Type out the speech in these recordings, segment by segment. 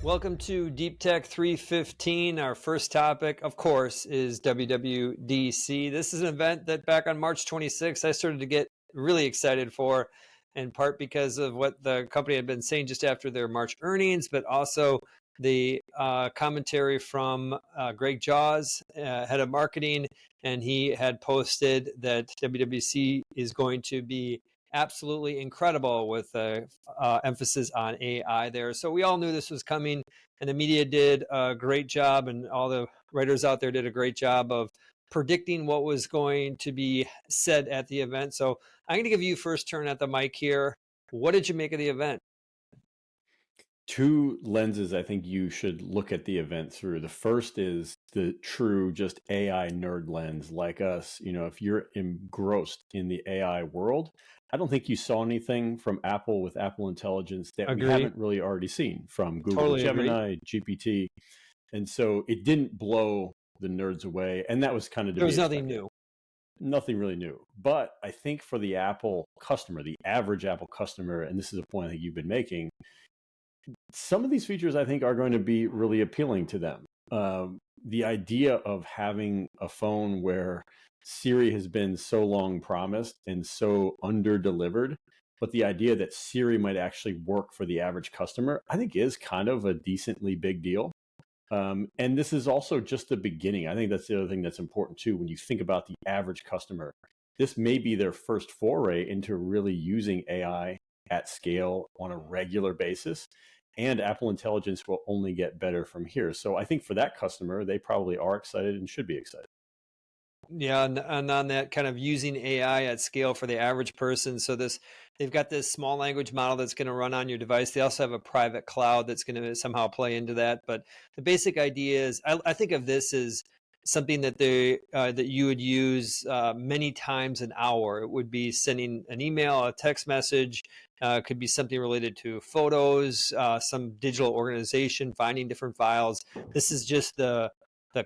Welcome to DeepTech315. Our first topic, of course, is WWDC. This is an event that back on March 26th, I started to get really excited for, in part because of what the company had been saying just after their March earnings, but also the commentary from Greg Jaws, head of marketing, and he had posted that WWDC is going to be absolutely incredible with emphasis on AI there. So we all knew this was coming, and the media did a great job, and all the writers out there did a great job of predicting what was going to be said at the event. So I'm going to give you first turn at the mic here. What did you make of the event? Two lenses I think you should look at the event through. The first is the true just AI nerd lens like us. You know, if you're engrossed in the AI world, I don't think you saw anything from Apple with Apple Intelligence that we haven't really already seen from Google Totally Gemini, GPT. And so it didn't blow the nerds away. And that was kind of to There be was nothing expected. new. Nothing really new. But I think for the Apple customer, the average Apple customer, and this is a point I think you've been making, some of these features I think are going to be really appealing to them. The idea of having a phone where Siri has been so long promised and so under-delivered, but the idea that Siri might actually work for the average customer, I think is kind of a decently big deal. And this is also just the beginning. I think that's the other thing that's important too. When you think about the average customer, this may be their first foray into really using AI at scale on a regular basis. And Apple Intelligence will only get better from here. So I think for that customer, they probably are excited and should be excited. Yeah, and on that kind of using AI at scale for the average person. So they've got this small language model that's going to run on your device. They also have a private cloud that's going to somehow play into that. But the basic idea is, I think of this as something that that you would use many times an hour. It would be sending an email, a text message. It could be something related to photos, some digital organization, finding different files. This is just the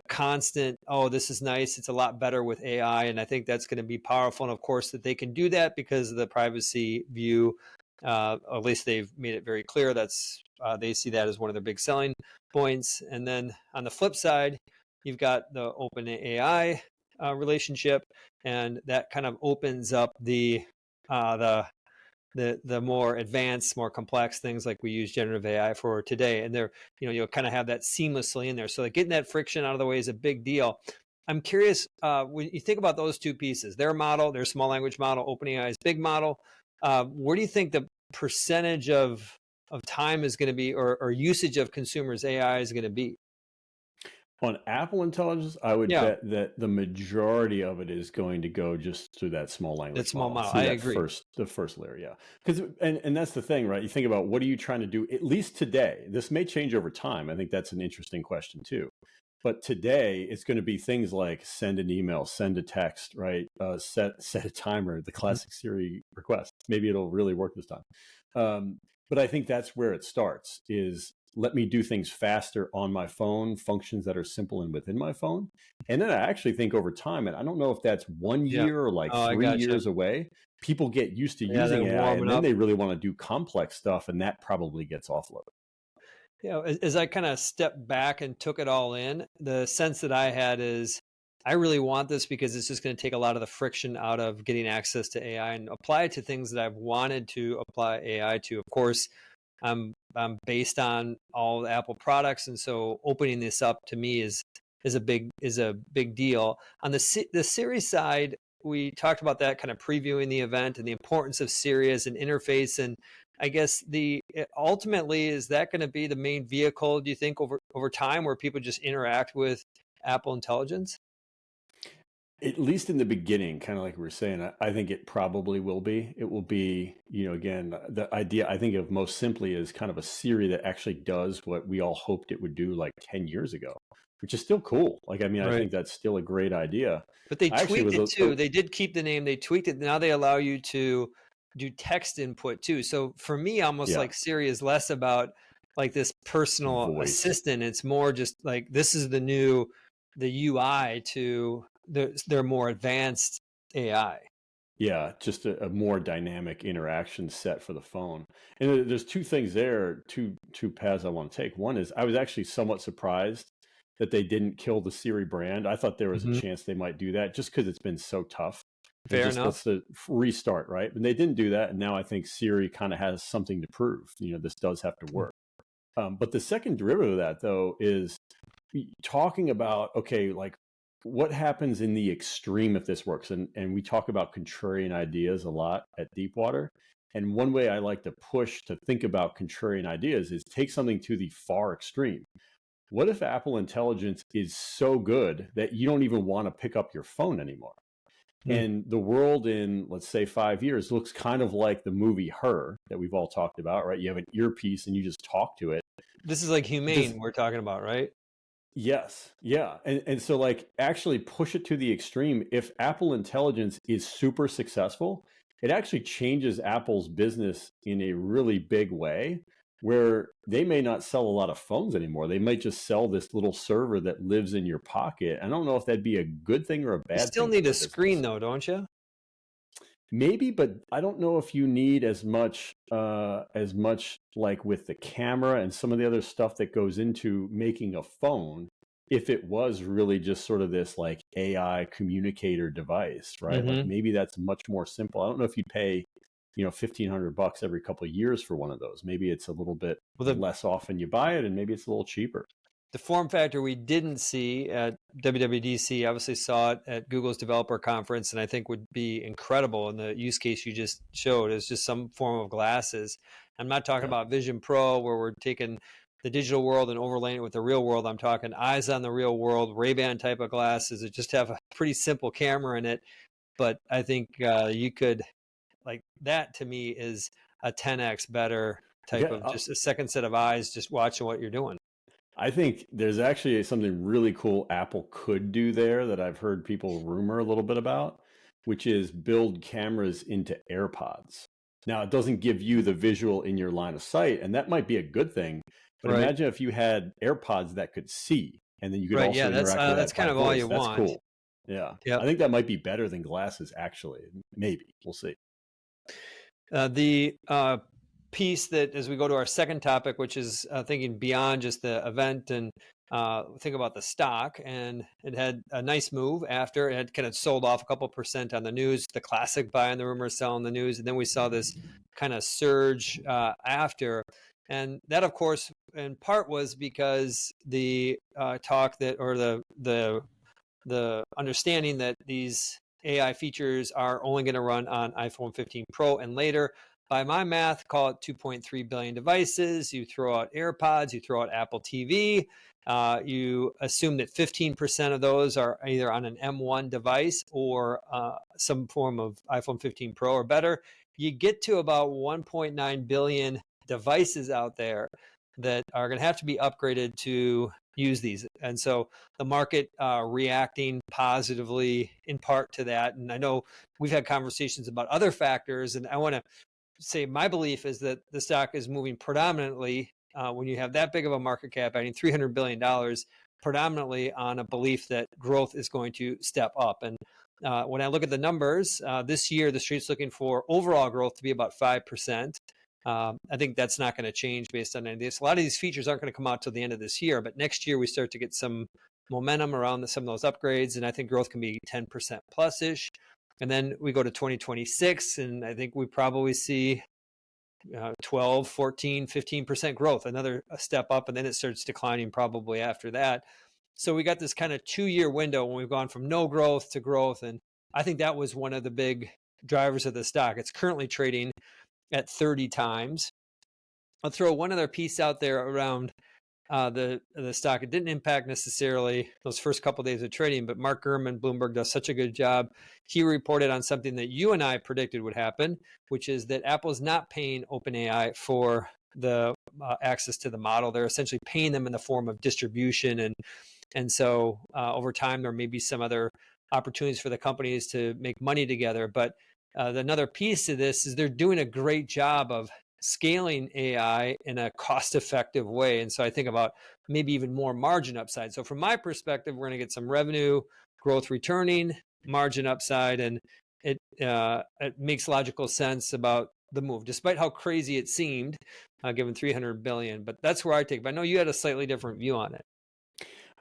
constant, oh, this is nice, it's a lot better with AI, and I think that's going to be powerful. And of course that they can do that because of the privacy view. At least they've made it very clear that's they see that as one of their big selling points. And then on the flip side, you've got the open AI relationship, and that kind of opens up the more advanced, more complex things like we use generative AI for today. And they're, you'll kind of have that seamlessly in there. So like getting that friction out of the way is a big deal. I'm curious, when you think about those two pieces, their model, their small language model, OpenAI's big model, where do you think the percentage of time is going to be, or usage of consumers' AI is going to be? On Apple Intelligence, I would bet that the majority of it is going to go just through that small language model. I agree. The first layer, yeah. Because and that's the thing, right? You think about what are you trying to do, at least today. This may change over time. I think that's an interesting question too. But today, it's going to be things like send an email, send a text, right? Set a timer, the classic Siri request. Maybe it'll really work this time. But I think that's where it starts, is let me do things faster on my phone, functions that are simple and within my phone. And then I actually think over time, and I don't know if that's 1 year or like 3 years away, people get used to using AI and then they really want to do complex stuff, and that probably gets offloaded. As I kind of stepped back and took it all in, the sense that I had is I really want this because it's just going to take a lot of the friction out of getting access to AI and apply it to things that I've wanted to apply AI to. Of course, I'm based on all the Apple products, and so opening this up to me is a big deal. On the Siri side, we talked about that, kind of previewing the event and the importance of Siri as an interface. And I guess ultimately, is that going to be the main vehicle, do you think, over time, where people just interact with Apple Intelligence? At least in the beginning, kind of like we were saying, I think it probably will be. It will be, again, the idea I think of most simply is kind of a Siri that actually does what we all hoped it would do like 10 years ago, which is still cool. Like, I mean, I think that's still a great idea. But they tweaked it too. They did keep the name. They tweaked it. Now they allow you to do text input too. So for me, almost like Siri is less about like this personal assistant. It's more just like, this is the UI to their more advanced AI. Yeah, just a more dynamic interaction set for the phone. And there's two things there, two paths I want to take. One is I was actually somewhat surprised that they didn't kill the Siri brand. I thought there was a Hmm. chance they might do that just because it's been so tough. And Fair just enough. let's restart, right? And they didn't do that. And now I think Siri kind of has something to prove. This does have to work. But the second derivative of that, though, is talking about, okay, like what happens in the extreme if this works? And we talk about contrarian ideas a lot at Deepwater. And one way I like to push to think about contrarian ideas is take something to the far extreme. What if Apple Intelligence is so good that you don't even want to pick up your phone anymore? Hmm. And the world in, let's say, 5 years looks kind of like the movie Her that we've all talked about, right? You have an earpiece and you just talk to it. This is like Does humane we're talking about, right? Yes. Yeah. And so like actually push it to the extreme. If Apple Intelligence is super successful, it actually changes Apple's business in a really big way where they may not sell a lot of phones anymore. They might just sell this little server that lives in your pocket. I don't know if that'd be a good thing or a You bad still thing for need a their screen business. though, don't you? Maybe, but I don't know if you need as much like with the camera and some of the other stuff that goes into making a phone. If it was really just sort of this like AI communicator device, right? Like Hmm. maybe that's much more simple. I don't know if you pay, $1,500 every couple of years for one of those. Maybe it's a little bit Well, less often you buy it, and maybe it's a little cheaper. the form factor we didn't see at WWDC, obviously saw it at Google's developer conference, and I think would be incredible in the use case you just showed is just some form of glasses. I'm not talking Yeah. about Vision Pro where we're taking the digital world and overlaying it with the real world. I'm talking eyes on the real world, Ray-Ban type of glasses that just have a pretty simple camera in it. But I think you could, like, that to me is a 10x better type of Yeah. just a second set of eyes just watching what you're doing. I think there's actually something really cool Apple could do there that I've heard people rumor a little bit about, which is build cameras into AirPods. Now, it doesn't give you the visual in your line of sight, and that might be a good thing. But Right. imagine if you had AirPods that could see, and then you could Right. Yeah. also interact with That's that kind by of all voice. you That's want. cool. Yeah. I Yep. think that might be better than glasses, actually. Maybe. We'll see. The piece that, as we go to our second topic, which is thinking beyond just the event and think about the stock, and it had a nice move after it had kind of sold off a couple percent on the news, the classic buy on the rumor, sell on the news, and then we saw this kind of surge after. And that, of course, in part was because the talk that, or the understanding that these AI features are only going to run on iPhone 15 Pro and later. By my math, call it 2.3 billion devices. You throw out AirPods, you throw out Apple TV. You assume that 15% of those are either on an M1 device or some form of iPhone 15 Pro or better. You get to about 1.9 billion devices out there that are going to have to be upgraded to use these. And so the market reacting positively in part to that. And I know we've had conversations about other factors, and I want to say my belief is that the stock is moving predominantly when you have that big of a market cap, adding $300 billion, predominantly on a belief that growth is going to step up. And when I look at the numbers, this year, the street's looking for overall growth to be about 5%. I think that's not going to change based on any of this. A lot of these features aren't going to come out till the end of this year, but next year we start to get some momentum around some of those upgrades, and I think growth can be 10% plus ish. And then we go to 2026, and I think we probably see 12, 14, 15% growth, another step up, and then it starts declining probably after that. So we got this kind of 2-year window when we've gone from no growth to growth. And I think that was one of the big drivers of the stock. It's currently trading at 30 times. I'll throw one other piece out there around the stock. It didn't impact necessarily those first couple of days of trading, but Mark Gurman, Bloomberg, does such a good job. He reported on something that you and I predicted would happen, which is that Apple's not paying OpenAI for the access to the model. They're essentially paying them in the form of distribution, and so over time there may be some other opportunities for the companies to make money together. But another piece of this is they're doing a great job of scaling AI in a cost-effective way. And so I think about maybe even more margin upside. So from my perspective, we're going to get some revenue growth returning, margin upside, and it makes logical sense about the move, despite how crazy it seemed, given 300 billion. But that's where I take. But I know you had a slightly different view on it.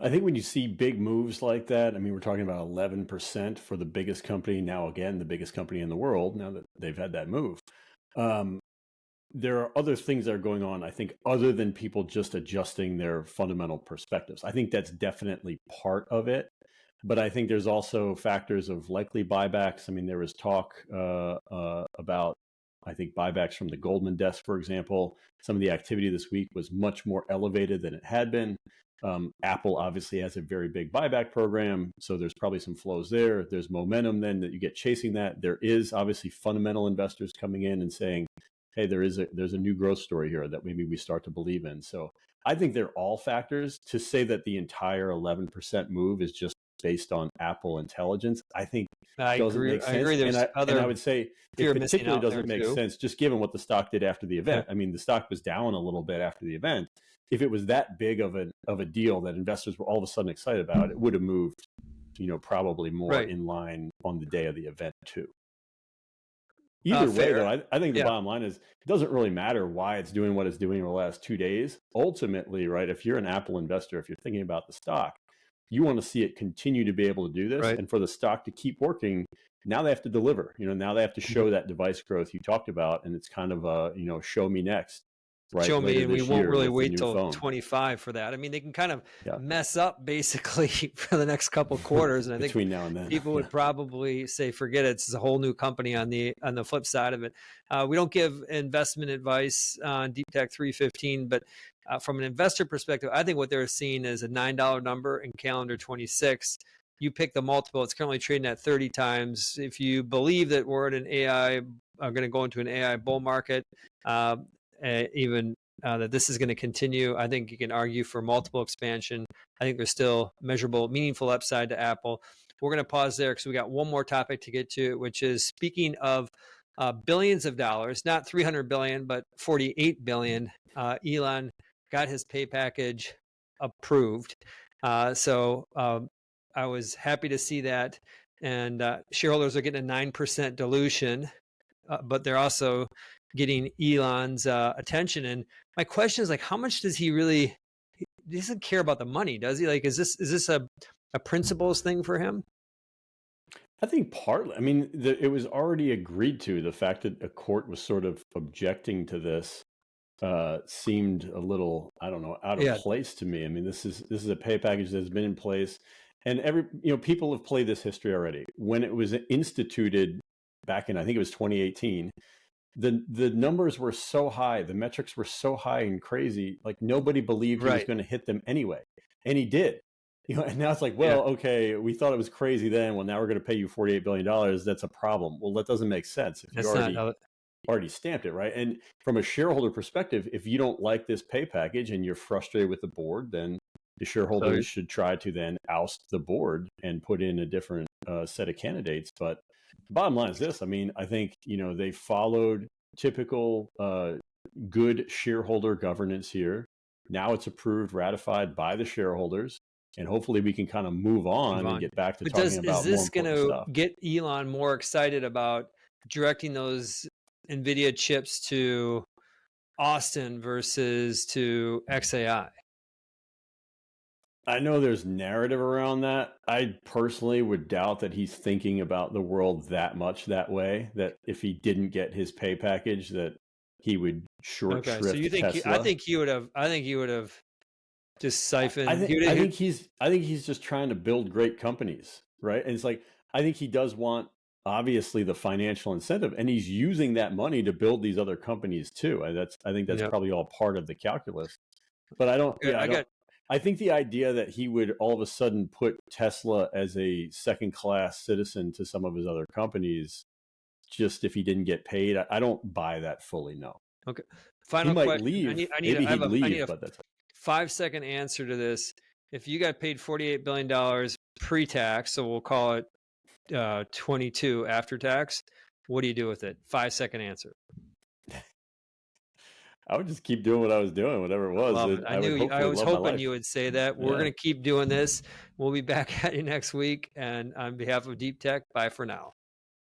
I think when you see big moves like that, I mean, we're talking about 11% for the biggest company, now again, the biggest company in the world, now that they've had that move. There are other things that are going on, I think, other than people just adjusting their fundamental perspectives. I think that's definitely part of it. But I think there's also factors of likely buybacks. I mean, there was talk about, I think, buybacks from the Goldman desk, for example. Some of the activity this week was much more elevated than it had been. Apple obviously has a very big buyback program, so there's probably some flows there. There's momentum then that you get chasing that. There is obviously fundamental investors coming in and saying, hey, there's a new growth story here that maybe we start to believe in. So I think they're all factors. To say that the entire 11% move is just based on Apple intelligence, I think I doesn't agree. make I sense. agree. There's And other I would say fear it of missing particularly out there doesn't make too. sense just given what the stock did after the event. I mean, the stock was down a little bit after the event. If it was that big of a deal that investors were all of a sudden excited about, it would have moved, probably more Right. in line on the day of the event too. Either way, Fair. though, I think the Yeah. bottom line is it doesn't really matter why it's doing what it's doing over the last 2 days. Ultimately, right, if you're an Apple investor, if you're thinking about the stock, you want to see it continue to be able to do this. Right. And for the stock to keep working, now they have to deliver. Now they have to show that device growth you talked about. And it's kind of a, show me next. Right, Show me, and we won't really wait till phone. 25 for that. I mean, they can kind of Yeah. mess up basically for the next couple quarters, and I think between now and then, people would probably say, "Forget it." It's a whole new company on the flip side of it. We don't give investment advice on DeepTech315, but from an investor perspective, I think what they're seeing is a $9 number in calendar 26. You pick the multiple; it's currently trading at 30 times. If you believe that we're in an AI, are going to go into an AI bull market. That this is going to continue. I think you can argue for multiple expansion. I think there's still measurable, meaningful upside to Apple. We're going to pause there because we got one more topic to get to, which is speaking of billions of dollars, not 300 billion, but 48 billion. Elon got his pay package approved. So I was happy to see that. And shareholders are getting a 9% dilution, but they're also getting Elon's attention. And my question is, like, how much does he really? He doesn't care about the money, does he? Like, is this a principles thing for him? I think partly. I mean, it was already agreed to. The fact that a court was sort of objecting to this seemed a little, I don't know, out of place to me. I mean, this is a pay package that's been in place, and people have played this history already. When it was instituted back in, I think it was 2018. The numbers were so high, the metrics were so high and crazy, like nobody believed he was going to hit them anyway. And he did. And now it's like, well, okay, we thought it was crazy then. Well, now we're going to pay you $48 billion. That's a problem. Well, that doesn't make sense if you already stamped it, right? And from a shareholder perspective, if you don't like this pay package and you're frustrated with the board, then the shareholders should try to then oust the board and put in a different set of candidates. But the bottom line is this. I mean, I think, they followed typical good shareholder governance here. Now it's approved, ratified by the shareholders, and hopefully we can kind of move on and get back to talking about more important stuff. Is this going to get Elon more excited about directing those NVIDIA chips to Austin versus to XAI? I know there's narrative around that. I personally would doubt that he's thinking about the world that much that way, that if he didn't get his pay package, that he would shrift so you think Tesla. I think he would have just siphoned. I think he's just trying to build great companies, right? And it's like, I think he does want, obviously, the financial incentive, and he's using that money to build these other companies too. I think that's probably all part of the calculus. But I think the idea that he would all of a sudden put Tesla as a second-class citizen to some of his other companies, just if he didn't get paid, I don't buy that fully. No. Okay. Final question. Leave. Maybe he'd leave, but that's 5-second answer to this. If you got paid $48 billion pre-tax, so we'll call it 22 after tax, what do you do with it? 5-second answer. I would just keep doing what I was doing, whatever it was. I was hoping you would say that. We're going to keep doing this. We'll be back at you next week. And on behalf of Deep Tech, bye for now.